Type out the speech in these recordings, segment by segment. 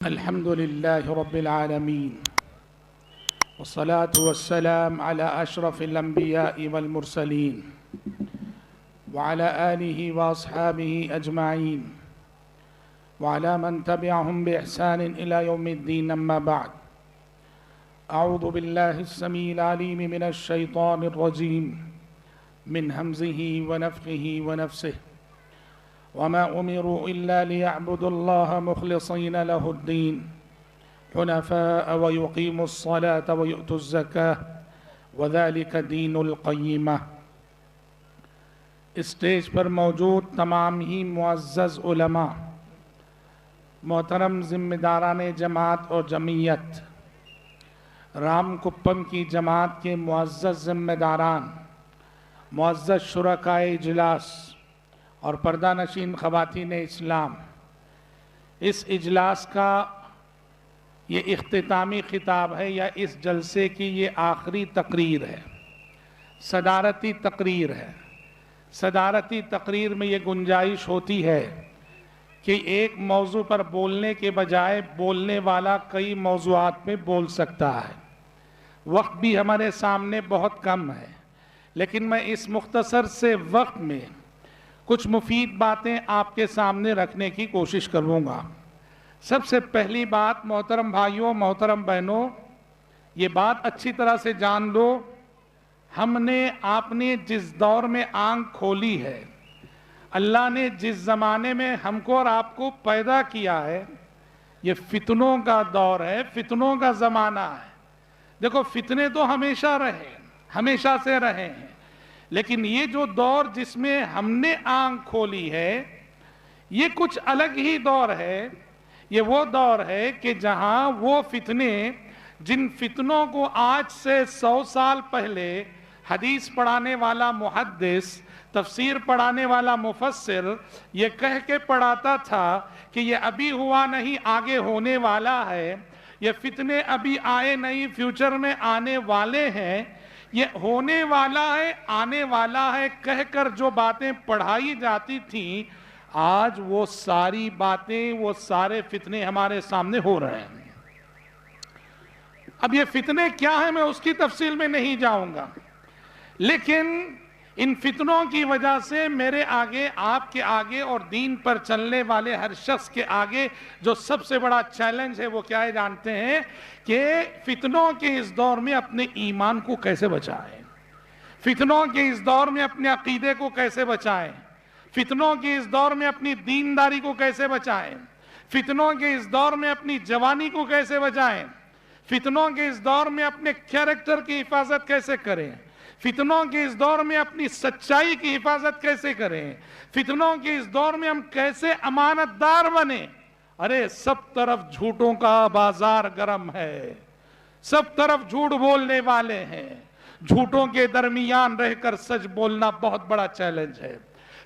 الحمد لله رب العالمين والصلاة والسلام على أشرف الأنبياء والمرسلين وعلى آله وأصحابه أجمعين وعلى من تبعهم بإحسان إلى يوم الدين. أما بعد، أعوذ بالله السميع العليم من الشيطان الرجيم من همزه ونفخه ونفسه. وما أمروا إلا ليعبدوا الله مخلصين له الدين حنفاء ويقيموا الصلاة ويؤتوا الزكاة وذلك دين القيمة. اسٹیج پر موجود تمام ہی معزز علماء، محترم ذمہ داران جماعت اور جمعیت، رام کپم کی جماعت کے معزز ذمہ داران، معزز شرکائے اجلاس اور پردہ نشین خواتین اسلام، اس اجلاس کا یہ اختتامی خطاب ہے یا اس جلسے کی یہ آخری تقریر ہے، صدارتی تقریر ہے. صدارتی تقریر میں یہ گنجائش ہوتی ہے کہ ایک موضوع پر بولنے کے بجائے بولنے والا کئی موضوعات میں بول سکتا ہے. وقت بھی ہمارے سامنے بہت کم ہے، لیکن میں اس مختصر سے وقت میں کچھ مفید باتیں آپ کے سامنے رکھنے کی کوشش کروں گا. سب سے پہلی بات، محترم بھائیوں، محترم بہنوں، یہ بات اچھی طرح سے جان لو، آپ نے جس دور میں آنکھ کھولی ہے، اللہ نے جس زمانے میں ہم کو اور آپ کو پیدا کیا ہے، یہ فتنوں کا دور ہے، فتنوں کا زمانہ ہے. دیکھو، فتنے تو ہمیشہ رہے، ہمیشہ سے رہے ہیں، لیکن یہ جو دور جس میں ہم نے آنکھ کھولی ہے، یہ کچھ الگ ہی دور ہے. یہ وہ دور ہے کہ جہاں وہ فتنے، جن فتنوں کو آج سے 100 سال پہلے حدیث پڑھانے والا محدث، تفسیر پڑھانے والا مفسر یہ کہہ کے پڑھاتا تھا کہ یہ ابھی ہوا نہیں، آگے ہونے والا ہے، یہ فتنے ابھی آئے نہیں، فیوچر میں آنے والے ہیں، یہ ہونے والا ہے، آنے والا ہے کہہ کر جو باتیں پڑھائی جاتی تھیں، آج وہ ساری باتیں، وہ سارے فتنے ہمارے سامنے ہو رہے ہیں. اب یہ فتنے کیا ہیں میں اس کی تفصیل میں نہیں جاؤں گا، لیکن ان فتنوں کی وجہ سے میرے آگے، آپ کے آگے اور دین پر چلنے والے ہر شخص کے آگے جو سب سے بڑا چیلنج ہے وہ کیا ہے جانتے ہیں؟ کہ فتنوں کے اس دور میں اپنے ایمان کو کیسے بچائیں، فتنوں کے اس دور میں اپنے عقیدے کو کیسے بچائیں، فتنوں کے اس دور میں اپنی دینداری کو کیسے بچائیں، فتنوں کے اس دور میں اپنی جوانی کو کیسے بچائیں، فتنوں کے اس دور میں اپنے کیریکٹر کی حفاظت کیسے کریں، فتنوں کے اس دور میں اپنی سچائی کی حفاظت کیسے کریں، فتنوں کے اس دور میں ہم کیسے امانت دار بنیں. ارے سب طرف جھوٹوں کا بازار گرم ہے، سب طرف جھوٹ بولنے والے ہیں، جھوٹوں کے درمیان رہ کر سچ بولنا بہت بڑا چیلنج ہے.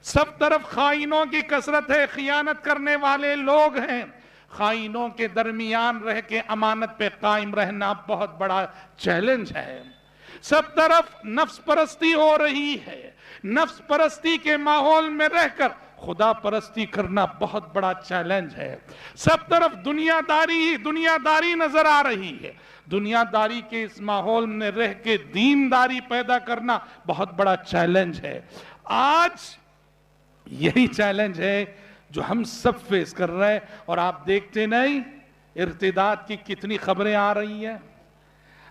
سب طرف خائنوں کی کثرت ہے، خیانت کرنے والے لوگ ہیں، خائنوں کے درمیان رہ کے امانت پہ قائم رہنا بہت بڑا چیلنج ہے. سب طرف نفس پرستی ہو رہی ہے، نفس پرستی کے ماحول میں رہ کر خدا پرستی کرنا بہت بڑا چیلنج ہے. سب طرف دنیا داری نظر آ رہی ہے، دنیا داری کے اس ماحول میں رہ کے دینداری پیدا کرنا بہت بڑا چیلنج ہے. آج یہی چیلنج ہے جو ہم سب فیس کر رہے ہیں، اور آپ دیکھتے نہیں ارتداد کی کتنی خبریں آ رہی ہیں.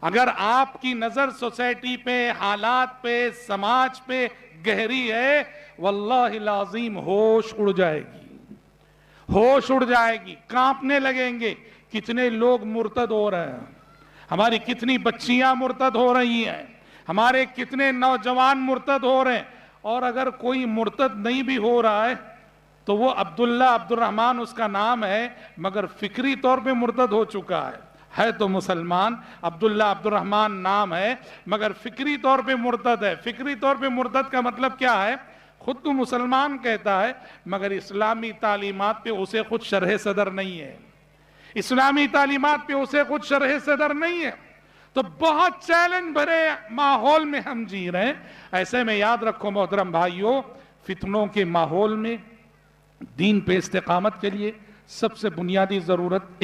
اگر آپ کی نظر سوسائٹی پہ، حالات پہ، سماج پہ گہری ہے، واللہ العظیم ہوش اڑ جائے گی، ہوش اڑ جائے گی، کانپنے لگیں گے. کتنے لوگ مرتد ہو رہے ہیں، ہماری کتنی بچیاں مرتد ہو رہی ہیں، ہمارے کتنے نوجوان مرتد ہو رہے ہیں. اور اگر کوئی مرتد نہیں بھی ہو رہا ہے تو وہ عبداللہ عبدالرحمن اس کا نام ہے، مگر فکری طور پہ مرتد ہو چکا ہے تو مسلمان، عبداللہ عبدالرحمن نام ہے مگر فکری طور پہ مرتد ہے. فکری طور پہ مرتد کا مطلب کیا ہے؟ خود تو مسلمان کہتا ہے مگر اسلامی تعلیمات پہ اسے خود شرح صدر نہیں ہے، اسلامی تعلیمات پہ اسے خود شرح صدر نہیں ہے. تو بہت چیلنج بھرے ماحول میں ہم جی رہے ہیں. ایسے میں یاد رکھو محترم بھائیوں، فتنوں کے ماحول میں دین پہ استقامت کے لیے سب سے بنیادی ضرورت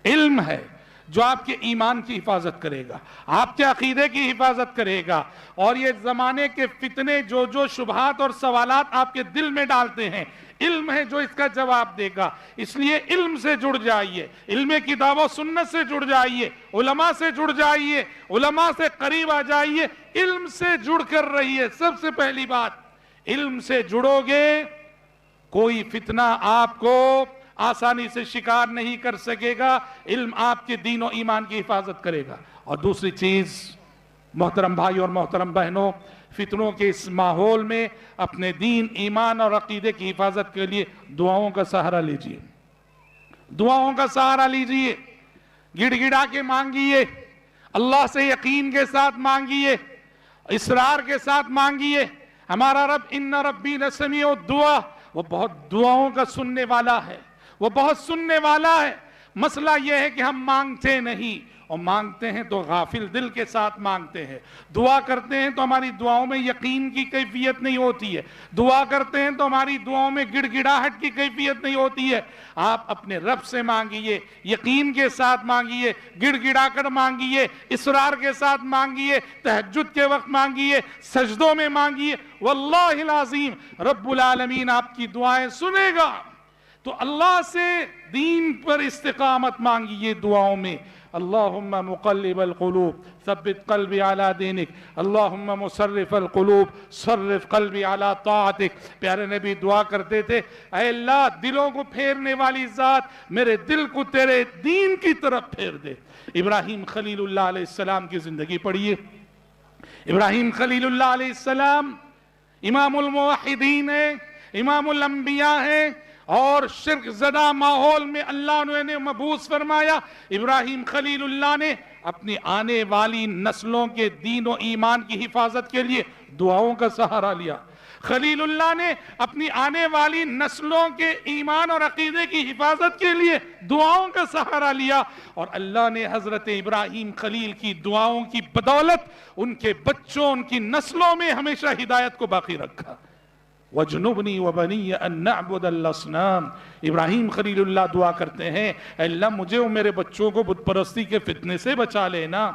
علم ہے جو آپ کے ایمان کی حفاظت کرے گا، آپ کے عقیدے کی حفاظت کرے گا، اور یہ زمانے کے فتنے جو شبہات اور سوالات آپ کے دل میں ڈالتے ہیں، علم ہے جو اس کا جواب دے گا۔ اس لیے علم سے جڑ جائیے، علم کتاب و سنت سے جڑ جائیے، علماء سے جڑ جائیے، علماء سے قریب آ جائیے، علم سے جڑ کر رہیے۔ سب سے پہلی بات، علم سے جڑو گے کوئی فتنہ آپ کو آسانی سے شکار نہیں کر سکے گا، علم آپ کے دین و ایمان کی حفاظت کرے گا۔ اور دوسری چیز، محترم بھائی اور محترم بہنوں، فتنوں کے اس ماحول میں اپنے دین، ایمان اور عقیدے کی حفاظت کے لیے دعاؤں کا سہارا لیجئے، دعاؤں کا سہارا لیجئے، گڑ گڑا کے مانگیے، اللہ سے یقین کے ساتھ مانگیے، اصرار کے ساتھ مانگیے۔ ہمارا رب ان ربی لسمیع الدعا، وہ بہت دعاؤں کا سننے والا ہے، وہ بہت سننے والا ہے۔ مسئلہ یہ ہے کہ ہم مانگتے نہیں، اور مانگتے ہیں تو غافل دل کے ساتھ مانگتے ہیں، دعا کرتے ہیں تو ہماری دعاؤں میں یقین کی کیفیت نہیں ہوتی ہے، دعا کرتے ہیں تو ہماری دعاؤں میں گڑ گڑاہٹ کی کیفیت نہیں ہوتی ہے۔ آپ اپنے رب سے مانگیے، یقین کے ساتھ مانگیے، گڑ گڑا کر مانگیے، اصرار کے ساتھ مانگیے، تہجد کے وقت مانگیے، سجدوں میں مانگیے، واللہ العظیم رب العالمین آپ کی دعائیں سنے گا۔ تو اللہ سے دین پر استقامت مانگیے دعاؤں میں۔ اللہم مقلب القلوب ثبت قلبی علی دینک، اللہم مصرف القلوب صرف قلبی علی طاعتک۔ پیارے نبی دعا کرتے تھے، اے اللہ دلوں کو پھیرنے والی ذات، میرے دل کو تیرے دین کی طرف پھیر دے۔ ابراہیم خلیل اللہ علیہ السلام کی زندگی پڑھیے۔ ابراہیم خلیل اللہ علیہ السلام امام الموحدین ہیں، امام الانبیاء ہیں، اور شرک زدہ ماحول میں اللہ نے مبعوث فرمایا۔ ابراہیم خلیل اللہ نے اپنی آنے والی نسلوں کے دین و ایمان کی حفاظت کے لیے دعاؤں کا سہارا لیا۔ خلیل اللہ نے اپنی آنے والی نسلوں کے ایمان اور عقیدے کی حفاظت کے لیے دعاؤں کا سہارا لیا، اور اللہ نے حضرت ابراہیم خلیل کی دعاؤں کی بدولت ان کے بچوں، ان کی نسلوں میں ہمیشہ ہدایت کو باقی رکھا۔ وَجْنُبْنِي وَبَنِيَّ أَن نَعْبُدَ الْأَصْنَامَ۔ ابراہیم خلیل اللہ دعا کرتے ہیں، اے اللہ مجھے اور میرے بچوں کو بت پرستی کے فتنے سے بچا لینا۔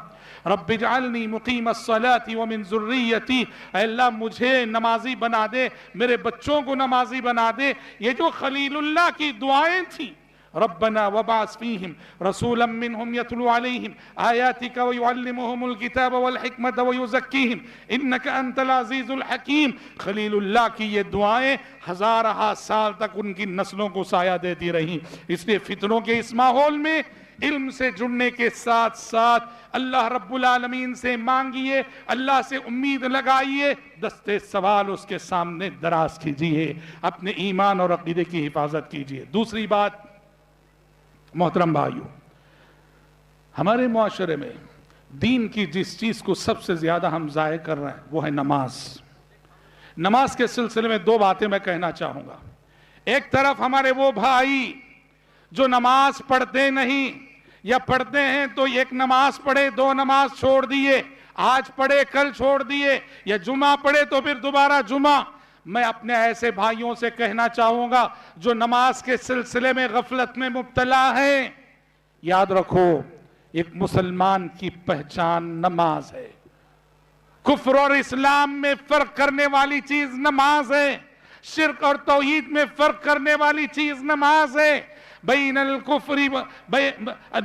رب اجعلنی مقیم الصلاة ومن ذریتی، اے اللہ مجھے نمازی بنا دے، میرے بچوں کو نمازی بنا دے۔ یہ جو خلیل اللہ کی دعائیں تھیں، ربنا وبعث فیہم رسولا منہم یتلو علیہم آیاتک ویعلمہم الکتاب والحکمت ویزکیہم انک انت العزیز الحکیم۔ خلیل اللہ کی یہ دعائیں ہزارہ سال تک ان کی نسلوں کو سایہ دیتی رہیں۔ اس لیے فتنوں کے اس ماحول میں علم سے جڑنے کے ساتھ ساتھ اللہ رب العالمین سے مانگیے، اللہ سے امید لگائیے، دستے سوال اس کے سامنے دراز کیجیے، اپنے ایمان اور عقیدے کی حفاظت کیجیے۔ دوسری بات، محترم بھائیو، ہمارے معاشرے میں دین کی جس چیز کو سب سے زیادہ ہم ضائع کر رہے ہیں وہ ہے نماز۔ نماز کے سلسلے میں دو باتیں میں کہنا چاہوں گا۔ ایک طرف ہمارے وہ بھائی جو نماز پڑھتے نہیں، یا پڑھتے ہیں تو ایک نماز پڑھے دو نماز چھوڑ دیے، آج پڑھے کل چھوڑ دیے، یا جمعہ پڑھے تو پھر دوبارہ جمعہ۔ میں اپنے ایسے بھائیوں سے کہنا چاہوں گا جو نماز کے سلسلے میں غفلت میں مبتلا ہیں، یاد رکھو ایک مسلمان کی پہچان نماز ہے۔ کفر اور اسلام میں فرق کرنے والی چیز نماز ہے، شرک اور توحید میں فرق کرنے والی چیز نماز ہے۔ بین الکفر،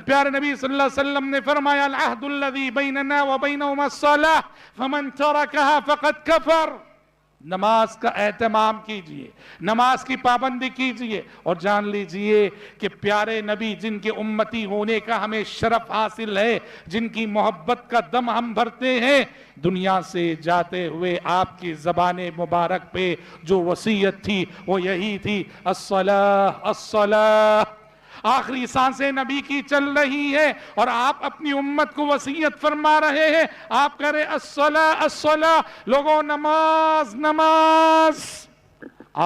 پیارے نبی صلی اللہ علیہ وسلم نے فرمایا العہد الذی بیننا وبینہم الصلاۃ فمن ترکہا فقد کفر۔ نماز کا اہتمام کیجئے، نماز کی پابندی کیجئے، اور جان لیجئے کہ پیارے نبی جن کے امتی ہونے کا ہمیں شرف حاصل ہے، جن کی محبت کا دم ہم بھرتے ہیں، دنیا سے جاتے ہوئے آپ کی زبان مبارک پہ جو وصیت تھی وہ یہی تھی، الصلاۃ الصلاۃ۔ آخری سانسیں نبی کی چل رہی ہے اور آپ اپنی امت کو وصیت فرما رہے ہیں، آپ کہہ رہے الصلاۃ الصلاۃ، لوگوں نماز نماز۔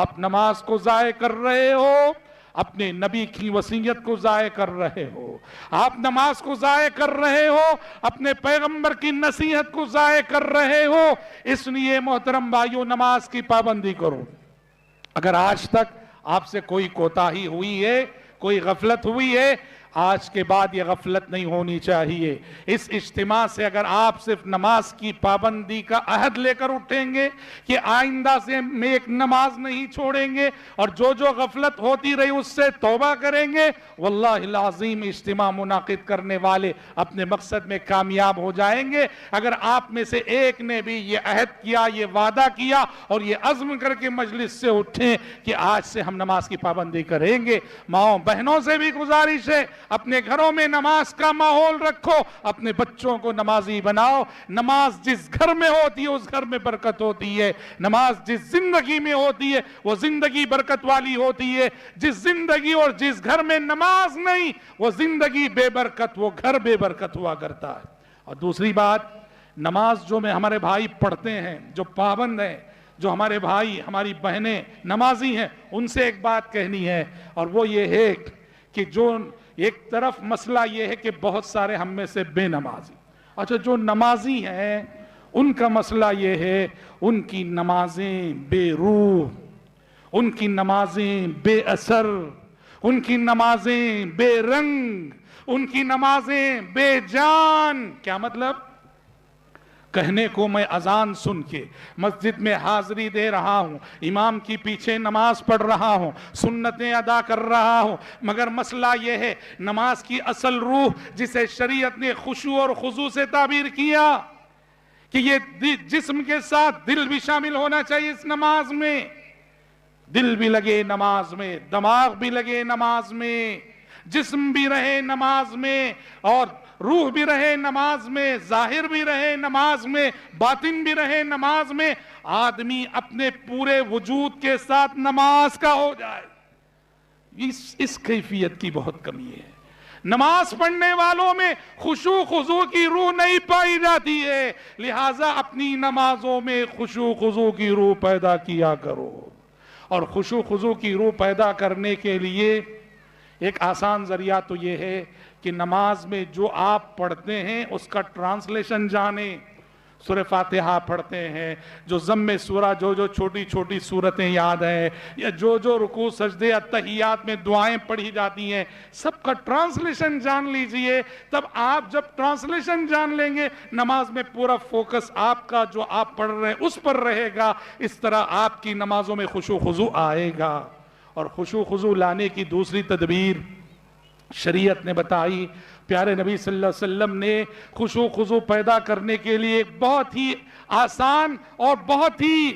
آپ نماز کو ضائع کر رہے ہو، اپنے نبی کی وصیت کو ضائع کر رہے ہو، آپ نماز کو ضائع کر رہے ہو، اپنے پیغمبر کی نصیحت کو ضائع کر رہے ہو۔ اس لیے محترم بھائیو نماز کی پابندی کرو۔ اگر آج تک آپ سے کوئی کوتاہی ہوئی ہے, کوئی غفلت ہوئی ہے, آج کے بعد یہ غفلت نہیں ہونی چاہیے. اس اجتماع سے اگر آپ صرف نماز کی پابندی کا عہد لے کر اٹھیں گے کہ آئندہ سے ہم ایک نماز نہیں چھوڑیں گے, اور جو غفلت ہوتی رہی اس سے توبہ کریں گے, واللہ العظیم اجتماع منعقد کرنے والے اپنے مقصد میں کامیاب ہو جائیں گے. اگر آپ میں سے ایک نے بھی یہ عہد کیا, یہ وعدہ کیا اور یہ عزم کر کے مجلس سے اٹھیں کہ آج سے ہم نماز کی پابندی کریں گے, ماؤں بہنوں سے بھی گزارش ہے, اپنے گھروں میں نماز کا ماحول رکھو, اپنے بچوں کو نمازی بناؤ. نماز جس گھر میں ہوتی ہے اس گھر میں برکت ہوتی ہے. نماز جس زندگی میں ہوتی ہے وہ زندگی برکت والی ہوتی ہے. جس زندگی اور جس گھر میں نماز نہیں وہ زندگی بے برکت, وہ گھر بے برکت ہوا کرتا ہے. اور دوسری بات, نماز جو میں ہمارے بھائی پڑھتے ہیں, جو پابند ہیں, جو ہمارے بھائی ہماری بہنیں نمازی ہیں, ان سے ایک بات کہنی ہے, اور وہ یہ ہے کہ جو ایک طرف مسئلہ یہ ہے کہ بہت سارے ہم میں سے بے نمازی, اچھا جو نمازی ہیں ان کا مسئلہ یہ ہے, ان کی نمازیں بے روح, ان کی نمازیں بے اثر, ان کی نمازیں بے رنگ, ان کی نمازیں بے جان. کیا مطلب؟ کہنے کو میں اذان سن کے مسجد میں حاضری دے رہا ہوں, امام کی پیچھے نماز پڑھ رہا ہوں, سنتیں ادا کر رہا ہوں, مگر مسئلہ یہ ہے نماز کی اصل روح جسے شریعت نے خشوع اور خضوع سے تعبیر کیا کہ یہ جسم کے ساتھ دل بھی شامل ہونا چاہیے اس نماز میں, دل بھی لگے نماز میں, دماغ بھی لگے نماز میں, جسم بھی رہے نماز میں, اور روح بھی رہے نماز میں, ظاہر بھی رہے نماز میں, باطن بھی رہے نماز میں. آدمی اپنے پورے وجود کے ساتھ نماز کا ہو جائے, اس کیفیت کی بہت کمی ہے. نماز پڑھنے والوں میں خشوع خضوع کی روح نہیں پائی جاتی ہے, لہٰذا اپنی نمازوں میں خشوع خضوع کی روح پیدا کیا کرو. اور خشوع خضوع کی روح پیدا کرنے کے لیے ایک آسان ذریعہ تو یہ ہے کہ نماز میں جو آپ پڑھتے ہیں اس کا ٹرانسلیشن جانیں. سورہ فاتحہ پڑھتے ہیں, جو ضم سورہ, جو چھوٹی چھوٹی سورتیں یاد ہیں, یا جو رکوع سجدے اتحیات میں دعائیں پڑھی جاتی ہیں, سب کا ٹرانسلیشن جان لیجئے. تب آپ جب ٹرانسلیشن جان لیں گے, نماز میں پورا فوکس آپ کا جو آپ پڑھ رہے ہیں اس پر رہے گا. اس طرح آپ کی نمازوں میں خشوع خضوع آئے گا. اور خشوع خضوع لانے کی دوسری تدبیر شریعت نے بتائی. پیارے نبی صلی اللہ علیہ وسلم نے خشوع خضوع پیدا کرنے کے لیے ایک بہت ہی آسان اور بہت ہی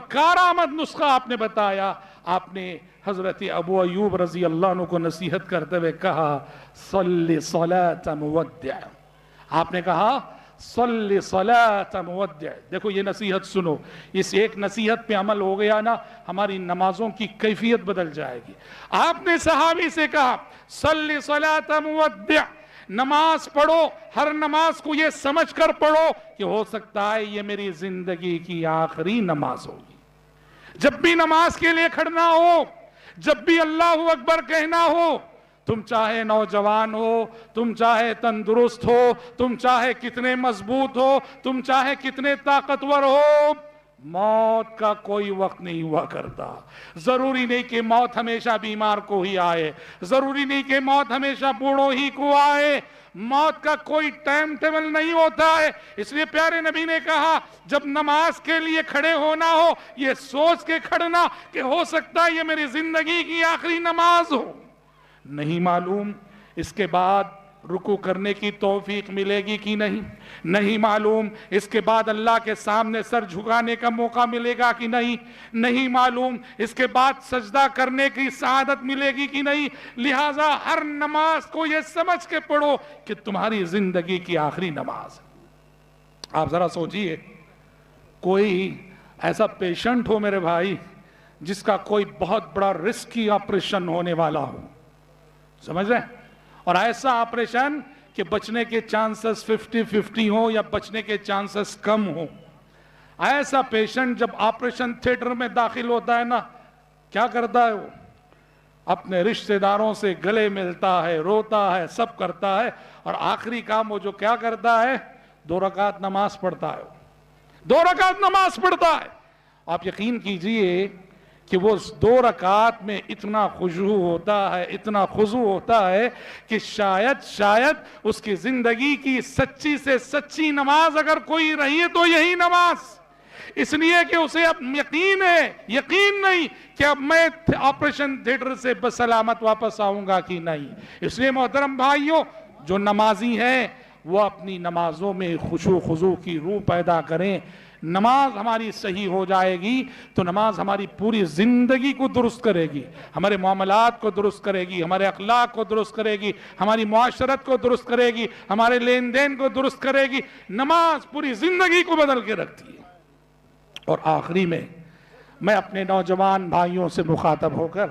کارآمد نسخہ آپ نے بتایا. آپ نے حضرت ابو ایوب رضی اللہ عنہ کو نصیحت کرتے ہوئے کہا, صلی صلاۃ مودع. آپ نے کہا صلی صلاۃ مودع. دیکھو یہ نصیحت سنو, اس ایک نصیحت پہ عمل ہو گیا نا, ہماری نمازوں کی کیفیت بدل جائے گی. آپ نے صحابی سے کہا صلی صلاۃ مودع, نماز پڑھو, ہر نماز کو یہ سمجھ کر پڑھو کہ ہو سکتا ہے یہ میری زندگی کی آخری نماز ہوگی. جب بھی نماز کے لیے کھڑنا ہو, جب بھی اللہ اکبر کہنا ہو, تم چاہے نوجوان ہو, تم چاہے تندرست ہو, تم چاہے کتنے مضبوط ہو, تم چاہے کتنے طاقتور ہو, موت کا کوئی وقت نہیں ہوا کرتا. ضروری نہیں کہ موت ہمیشہ بیمار کو ہی آئے, ضروری نہیں کہ موت ہمیشہ بوڑھوں ہی کو آئے. موت کا کوئی ٹائم ٹیبل نہیں ہوتا ہے. اس لیے پیارے نبی نے کہا جب نماز کے لیے کھڑے ہونا ہو, یہ سوچ کے کھڑنا کہ ہو سکتا ہے یہ میری زندگی کی آخری نماز ہو. نہیں معلوم اس کے بعد رکوع کرنے کی توفیق ملے گی کہ نہیں, نہیں معلوم اس کے بعد اللہ کے سامنے سر جھکانے کا موقع ملے گا کہ نہیں, نہیں معلوم اس کے بعد سجدہ کرنے کی سعادت ملے گی کہ نہیں. لہٰذا ہر نماز کو یہ سمجھ کے پڑھو کہ تمہاری زندگی کی آخری نماز. آپ ذرا سوچئے, کوئی ایسا پیشنٹ ہو میرے بھائی جس کا کوئی بہت بڑا رسکی آپریشن ہونے والا ہو, سمجھ رہے ہیں, اور ایسا آپریشن کہ بچنے کے چانسز 50-50 ہوں یا بچنے کے چانسز کم ہوں. ایسا پیشنٹ جب آپریشن تھیٹر میں داخل ہوتا ہے نا, کیا کرتا ہے وہ؟ اپنے رشتہ داروں سے گلے ملتا ہے, روتا ہے, سب کرتا ہے, اور آخری کام وہ جو کیا کرتا ہے, 2 رکعت نماز پڑھتا ہے. 2 رکعت نماز پڑھتا ہے. آپ یقین کیجئے کہ وہ 2 رکعات میں اتنا خشوع ہوتا ہے، اتنا خضوع ہوتا ہے کہ شاید اس کی زندگی کی سچی سے سچی نماز اگر کوئی رہی ہے تو یہی نماز، اس لیے کہ اسے اب یقین نہیں کہ اب میں آپریشن تھیٹر سے بسلامت واپس آؤں گا کہ نہیں۔ اس لیے محترم بھائیوں، جو نمازی ہیں وہ اپنی نمازوں میں خشوع خضوع کی روح پیدا کریں۔ نماز ہماری صحیح ہو جائے گی تو نماز ہماری پوری زندگی کو درست کرے گی، ہمارے معاملات کو درست کرے گی، ہمارے اخلاق کو درست کرے گی، ہماری معاشرت کو درست کرے گی، ہمارے لین دین کو درست کرے گی۔ نماز پوری زندگی کو بدل کے رکھتی ہے۔ اور آخری میں اپنے نوجوان بھائیوں سے مخاطب ہو کر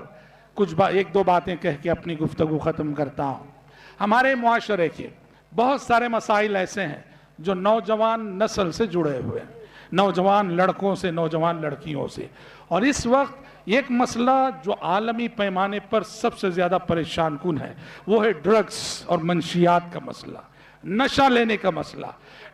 ایک دو باتیں کہہ کے اپنی گفتگو ختم کرتا ہوں۔ ہمارے معاشرے کے بہت سارے مسائل ایسے ہیں جو نوجوان نسل سے جڑے ہوئے ہیں، نوجوان لڑکوں سے، نوجوان لڑکیوں سے۔ اور اس وقت ایک مسئلہ جو عالمی پیمانے پر سب سے زیادہ پریشان کن ہے وہ ہے ڈرگز اور منشیات کا مسئلہ، نشہ لینے کا مسئلہ۔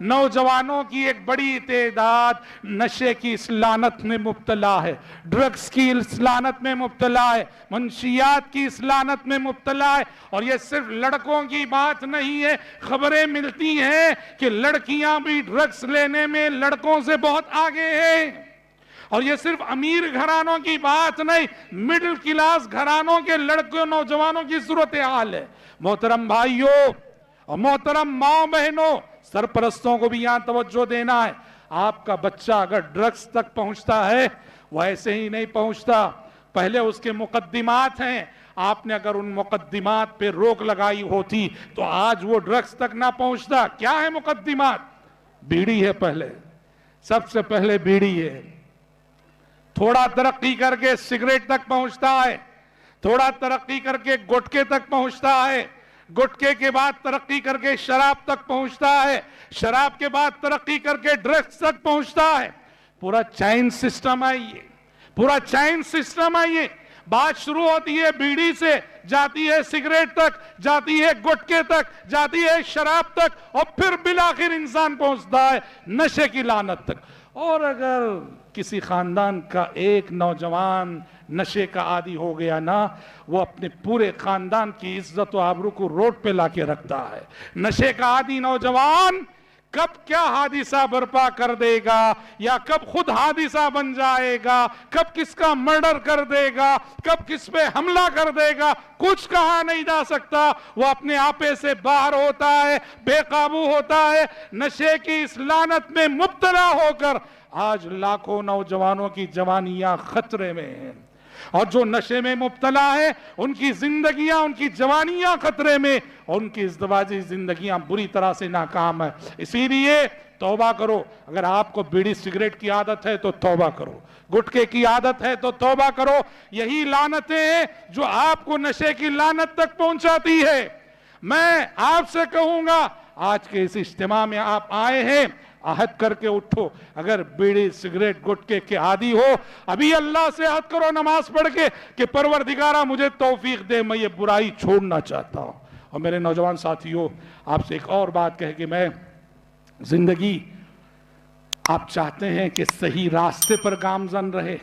نوجوانوں کی ایک بڑی تعداد نشے کی اس لعنت میں مبتلا ہے، ڈرگز کی اس لعنت میں مبتلا ہے، منشیات کی اس لعنت میں مبتلا ہے۔ اور یہ صرف لڑکوں کی بات نہیں ہے، خبریں ملتی ہیں کہ لڑکیاں بھی ڈرگز لینے میں لڑکوں سے بہت آگے ہیں۔ اور یہ صرف امیر گھرانوں کی بات نہیں، مڈل کلاس گھرانوں کے لڑکوں نوجوانوں کی صورتحال ہے۔ محترم بھائیوں اور محترم ماں بہنوں، سرپرستوں کو بھی یہاں توجہ دینا ہے۔ آپ کا بچہ اگر ڈرگز تک پہنچتا ہے وہ ایسے ہی نہیں پہنچتا، پہلے اس کے مقدمات ہیں۔ آپ نے اگر ان مقدمات پہ روک لگائی ہوتی تو آج وہ ڈرگز تک نہ پہنچتا۔ کیا ہے مقدمات؟ بیڑی ہے، پہلے سب سے پہلے بیڑی ہے، تھوڑا ترقی کر کے سگریٹ تک پہنچتا ہے، تھوڑا ترقی کر کے گٹکے تک پہنچتا ہے، گٹکے کے بعد ترقی کر کے شراب تک پہنچتا ہے، شراب کے بعد ترقی کر کے ڈرگز تک پہنچتا ہے۔ پورا چین سسٹم ہے یہ، پورا چین سسٹم ہے یہ۔ بات شروع ہوتی ہے بیڑی سے، جاتی ہے سگریٹ تک، جاتی ہے گٹکے تک، جاتی ہے شراب تک، اور پھر بالآخر انسان پہنچتا ہے نشے کی لعنت تک۔ اور اگر کسی خاندان کا ایک نوجوان نشے کا عادی ہو گیا نا، وہ اپنے پورے خاندان کی عزت و آبرو کو روڈ پہ لا کے رکھتا ہے۔ نشے کا عادی نوجوان کب کیا حادثہ برپا کر دے گا، یا کب خود حادثہ بن جائے گا، کب کس کا مرڈر کر دے گا، کب کس پہ حملہ کر دے گا، کچھ کہا نہیں جا سکتا۔ وہ اپنے آپے سے باہر ہوتا ہے، بے قابو ہوتا ہے، نشے کی اس لعنت میں مبتلا ہو کر آج لاکھوں نوجوانوں کی جوانیاں خطرے میں ہیں۔ اور جو نشے میں مبتلا ہے ان کی زندگیاں، ان کی جوانیاں خطرے میں، اور ان کی ازدواجی زندگیاں بری طرح سے ناکام ہے۔ اسی لیے توبہ کرو۔ اگر آپ کو بیڑی سگریٹ کی عادت ہے تو توبہ کرو، گٹکے کی عادت ہے تو توبہ کرو۔ یہی لعنتیں ہیں جو آپ کو نشے کی لعنت تک پہنچاتی ہے۔ میں آپ سے کہوں گا، آج کے اس اجتماع میں آپ آئے ہیں، عہد کر کے اٹھو۔ اگر بیڑی سگریٹ گٹکے کے عادی ہو، ابھی اللہ سے عہد کرو نماز پڑھ کے کہ پروردگارہ مجھے توفیق دے، میں یہ برائی چھوڑنا چاہتا ہوں۔ اور میرے نوجوان ساتھیوں، آپ سے ایک اور بات کہہ کہ میں زندگی آپ چاہتے ہیں کہ صحیح راستے پر گامزن رہے،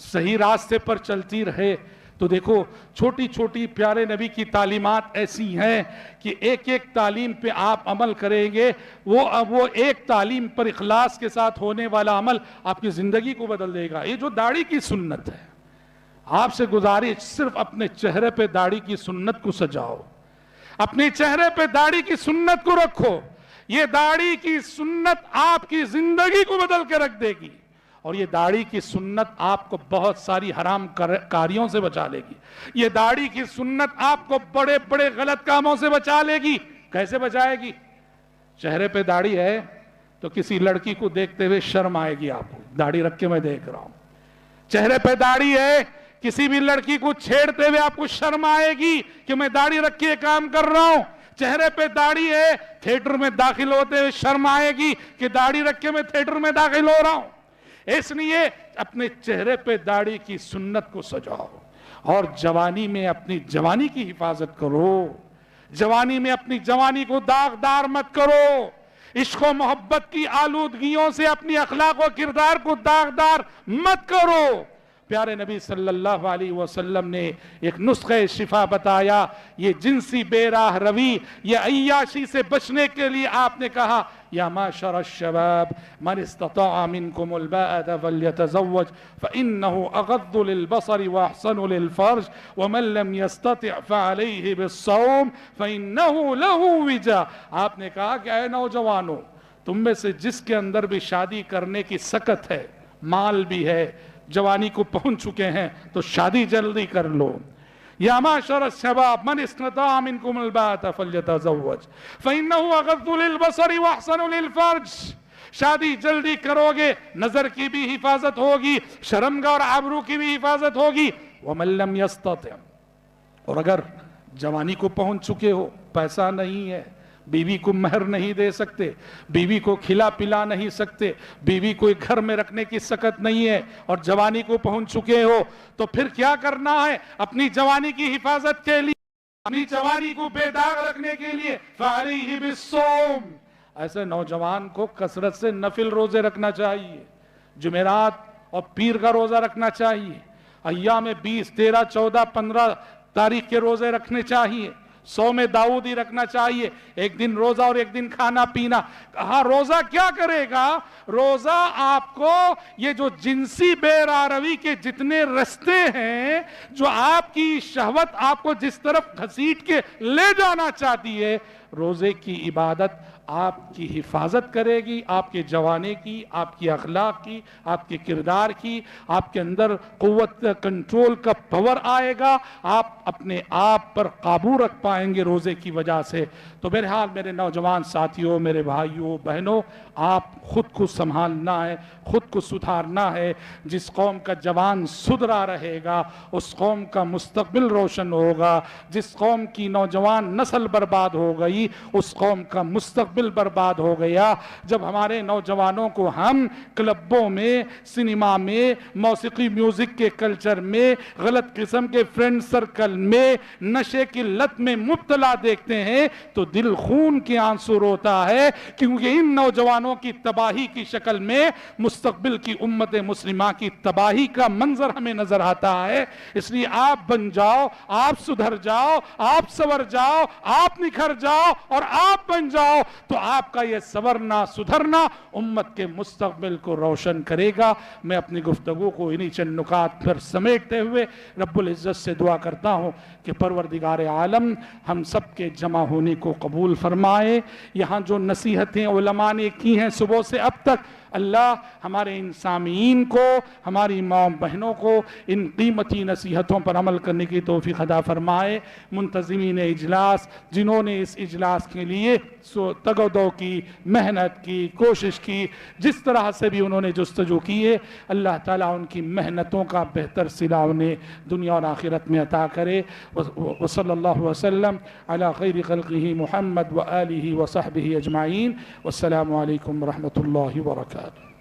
صحیح راستے پر چلتی رہے، تو دیکھو چھوٹی چھوٹی پیارے نبی کی تعلیمات ایسی ہیں کہ ایک ایک تعلیم پہ آپ عمل کریں گے، وہ ایک تعلیم پر اخلاص کے ساتھ ہونے والا عمل آپ کی زندگی کو بدل دے گا۔ یہ جو داڑھی کی سنت ہے، آپ سے گزارش صرف اپنے چہرے پہ داڑھی کی سنت کو سجاؤ، اپنے چہرے پہ داڑھی کی سنت کو رکھو۔ یہ داڑھی کی سنت آپ کی زندگی کو بدل کے رکھ دے گی، اور یہ داڑھی کی سنت آپ کو بہت ساری حرام کاریوں سے بچا لے گی۔ یہ داڑھی کی سنت آپ کو بڑے بڑے غلط کاموں سے بچا لے گی۔ کیسے بچائے گی؟ چہرے پہ داڑھی ہے تو کسی لڑکی کو دیکھتے ہوئے شرم آئے گی آپ کو، داڑھی رکھ کے میں دیکھ رہا ہوں۔ چہرے پہ داڑھی ہے، کسی بھی لڑکی کو چھیڑتے ہوئے آپ کو شرم آئے گی کہ میں داڑھی رکھ کے کام کر رہا ہوں۔ چہرے پہ داڑھی ہے، تھیٹر میں داخل ہوتے ہوئے شرم آئے گی کہ داڑھی رکھ کے میں تھیٹر میں داخل ہو رہا ہوں۔ اس لیے اپنے چہرے پہ داڑھی کی سنت کو سجاؤ، اور جوانی میں اپنی جوانی کی حفاظت کرو۔ جوانی میں اپنی جوانی کو داغدار مت کرو، عشق و محبت کی آلودگیوں سے اپنی اخلاق و کردار کو داغدار مت کرو۔ پیارے نبی صلی اللہ علیہ وسلم نے ایک نسخہ شفا بتایا. یہ جنسی بے راہ روی، یہ عیاشی سے بچنے کے لیے آپ نے کہا یا معشر الشباب من استطاع منکم الباءة فلیتزوج فإنه اغض للبصر واحسن للفرج ومن لم يستطع فعليه بالصوم فإنه له وجا. آپ نے کہا کہ اے نوجوانوں، تم میں سے جس کے اندر بھی شادی کرنے کی سکت ہے، مال بھی ہے، جوانی کو پہنچ چکے ہیں، تو شادی جلدی کر لو. یا معشر الشباب من استطاع منکم الباءة فلیتزوج فإنه اغض للبصر واحسن للفرج. شادی جلدی کرو گے، نظر کی بھی حفاظت ہوگی، شرمگاہ اور آبرو کی بھی حفاظت ہوگی. ومن لم يستطع، اور اگر جوانی کو پہنچ چکے ہو، پیسہ نہیں ہے، بیوی کو مہر نہیں دے سکتے، بیوی کو کھلا پلا نہیں سکتے، بیوی کو ایک گھر میں رکھنے کی سکت نہیں ہے، اور جوانی کو پہنچ چکے ہو، تو پھر کیا کرنا ہے اپنی جوانی کی حفاظت کے لیے، اپنی جوانی کو بے داغ رکھنے کے لیے؟ فَعَلَيْهِ بِالصَّوْمِ. ایسے نوجوان کو کثرت سے نفل روزے رکھنا چاہیے، جمعرات اور پیر کا روزہ رکھنا چاہیے، ایام 20، 13، 14، 15 تاریخ کے روزے رکھنے چاہیے، صوم داؤدی رکھنا چاہیے، ایک دن روزہ اور ایک دن کھانا پینا. کہا روزہ کیا کرے گا؟ روزہ آپ کو یہ جو جنسی بے راروی کے جتنے رستے ہیں، جو آپ کی شہوت آپ کو جس طرف گھسیٹ کے لے جانا چاہتی ہے، روزے کی عبادت آپ کی حفاظت کرے گی، آپ کے جوانے کی، آپ کی اخلاق کی، آپ کے کردار کی. آپ کے اندر قوت کنٹرول کا پاور آئے گا، آپ اپنے آپ پر قابو رکھ پائیں گے روزے کی وجہ سے. تو بہرحال میرے نوجوان ساتھیوں، میرے بھائیوں بہنوں، آپ خود کو سنبھالنا ہے، خود کو سدھارنا ہے. جس قوم کا جوان سدھرا رہے گا اس قوم کا مستقبل روشن ہوگا. جس قوم کی نوجوان نسل برباد ہو گئی اس قوم کا مستقبل برباد ہو گیا. جب ہمارے نوجوانوں کو ہم کلبوں میں، سینما میں، موسیقی میوزک کے کلچر میں، غلط قسم کے فرینڈ سرکل میں، نشے کی لت میں مبتلا دیکھتے ہیں تو دل خون کے آنسو روتا ہے، کیونکہ ان نوجوانوں کی تباہی کی شکل میں مستقبل کی امت مسلمہ کی تباہی کا منظر ہمیں نظر آتا ہے. اس لیے آپ بن جاؤ، آپ سدھر جاؤ، آپ سور جاؤ، آپ نکھر جاؤ اور آپ بن جاؤ، تو آپ کا یہ سورنا سدھرنا امت کے مستقبل کو روشن کرے گا. میں اپنی گفتگو کو انہی چند نکات پر سمیٹتے ہوئے رب العزت سے دعا کرتا ہوں کہ پروردگار عالم ہم سب کے جمع ہونے کو قبول فرمائے. یہاں جو نصیحتیں علماء نے کی ہیں صبح سے اب تک، اللہ ہمارے ان سامعین کو، ہماری ماں بہنوں کو ان قیمتی نصیحتوں پر عمل کرنے کی توفیق عطا فرمائے. منتظمین اجلاس جنہوں نے اس اجلاس کے لیے تگ و دو کی، محنت کی، کوشش کی، جس طرح سے بھی انہوں نے جستجو کی ہے، اللہ تعالیٰ ان کی محنتوں کا بہتر صلہ انہیں دنیا اور آخرت میں عطا کرے. وصلی اللہ وسلم علی خیر خلقہ محمد وآلہ وصحبہ اجمعین. والسلام علیکم ورحمۃ اللہ وبرکاتہ.